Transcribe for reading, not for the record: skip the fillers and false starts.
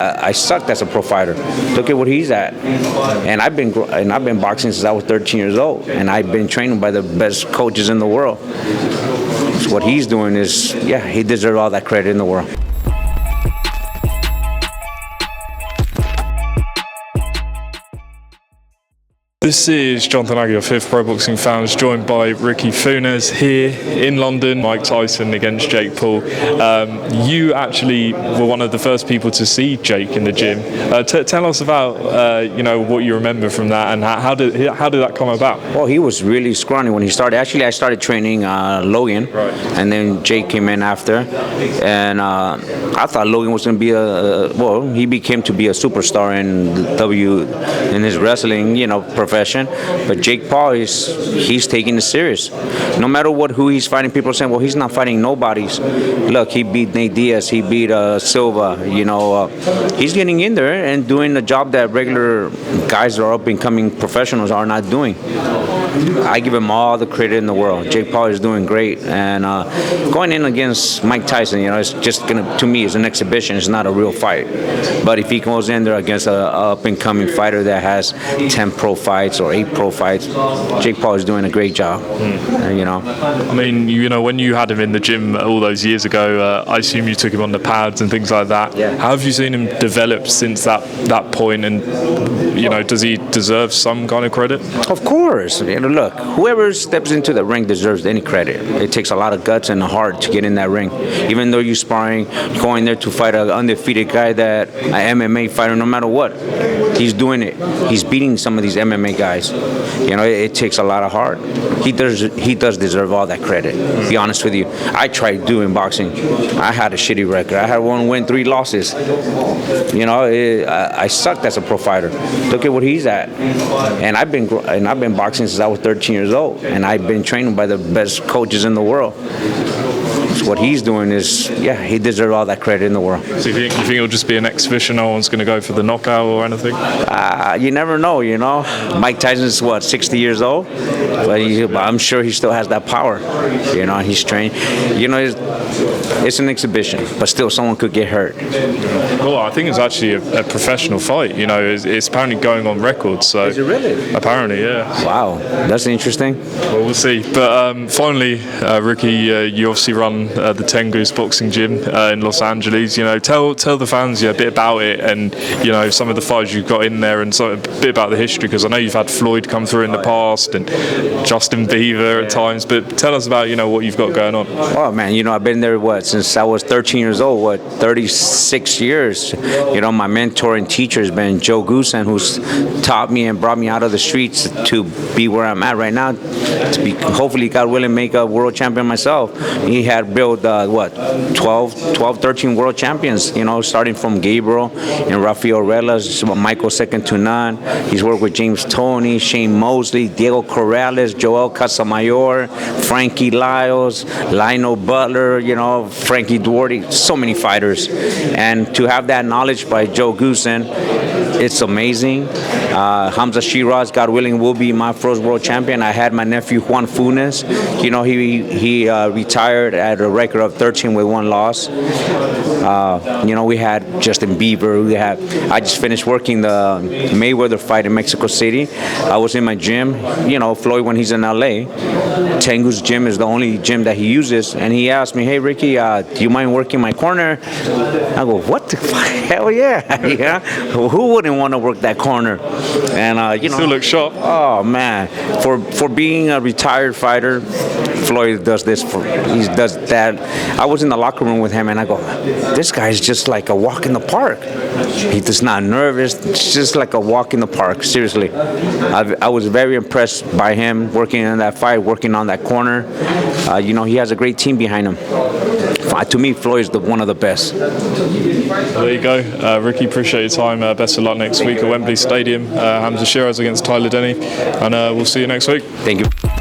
I sucked as a pro fighter. Look at what he's at, and I've been boxing since I was 13 years old, and I've been trained by the best coaches in the world. So what he's doing is, yeah, he deserves all that credit in the world. This is Jonathan Aggie of Fifth Pro Boxing Fans, joined by Ricky Funez here in London. Mike Tyson against Jake Paul. You actually were one of the first people to see Jake in the gym. Tell us about what you remember from that, and how did that come about? Well, he was really scrawny when he started. Actually, I started training Logan, right, and then Jake came in after, and I thought Logan was going to be he became to be a superstar in his wrestling, profession. But Jake Paul he's taking it serious. No matter who he's fighting, people are saying, well, he's not fighting nobodies. Look, he beat Nate Diaz, he beat Silva. He's getting in there and doing the job that regular guys that are up and coming professionals are not doing. I give him all the credit in the world. Jake Paul is doing great, and going in against Mike Tyson, it's just to me, it's an exhibition. It's not a real fight. But if he goes in there against an up-and-coming fighter that has 10 pro fights or 8 pro fights, Jake Paul is doing a great job. I mean, when you had him in the gym all those years ago, I assume you took him on the pads and things like that. Yeah. How have you seen him develop since that point? And does he deserve some kind of credit? Of course. Look, whoever steps into the ring deserves any credit. It takes a lot of guts and heart to get in that ring. Even though you're sparring, going there to fight an undefeated guy, an MMA fighter, no matter what, he's doing it. He's beating some of these MMA guys. It takes a lot of heart. He does deserve all that credit. To be honest with you, I tried doing boxing. I had a shitty record. I had 1 win, 3 losses. I sucked as a pro fighter. Look at what he's at, and I've been boxing since I was 13 years old, and I've been trained by the best coaches in the world. So what he's doing is, yeah, he deserves all that credit in the world. So you think it'll just be an exhibition? No one's going to go for the knockout or anything? You never know, Mike Tyson's 60 years old, but I'm sure he still has that power. He's trained. It's an exhibition, but still someone could get hurt. Well, I think it's actually a professional fight. It's apparently going on record. So is it really? Apparently, yeah. Wow, that's interesting. Well, we'll see. But finally, Ricky, you obviously run the Ten Goose Boxing Gym in Los Angeles. Tell the fans a bit about it, and some of the fights you've got in there, and a bit about the history, because I know you've had Floyd come through in the past and Justin Bieber at times. But tell us about what you've got going on. Oh man, I've been there since I was 13 years old. 36 years. My mentor and teacher has been Joe Goosen, who's taught me and brought me out of the streets to be where I'm at right now. To be, hopefully, God willing, make a world champion myself. He had built 12, 13 world champions. Starting from Gabriel and Rafael Relas, Michael second to none. He's worked with James Toney, Shane Mosley, Diego Corrales, Joel Casamayor, Frankie Lyles, Lionel Butler, Frankie Duarte, so many fighters. And to have that knowledge by Joe Goosen, it's amazing. Hamza Shiraz, God willing, will be my first world champion. I had my nephew Juan Funez. He retired at a record of 13 with 1 loss. We had Justin Bieber. I just finished working the Mayweather fight in Mexico City. I was in my gym. Floyd, when he's in LA, Ten Goose Gym is the only gym that he uses, and he asked me, "Hey Ricky, do you mind working my corner?" I go, "What the fuck? Hell yeah!" Yeah. Who wouldn't want to work that corner? And still look sharp. Oh man, for being a retired fighter, Floyd does this. He does that. I was in the locker room with him, and I go, "This guy's just like a walk in the park. He's not nervous. It's just like a walk in the park." Seriously, I was very impressed by him working in that fight, working on that corner. He has a great team behind him. To me, Floyd is one of the best. Well, there you go. Ricky, appreciate your time. Best of luck next week at Wembley Stadium. Hamza Shiraz against Tyler Denny, and we'll see you next week. Thank you.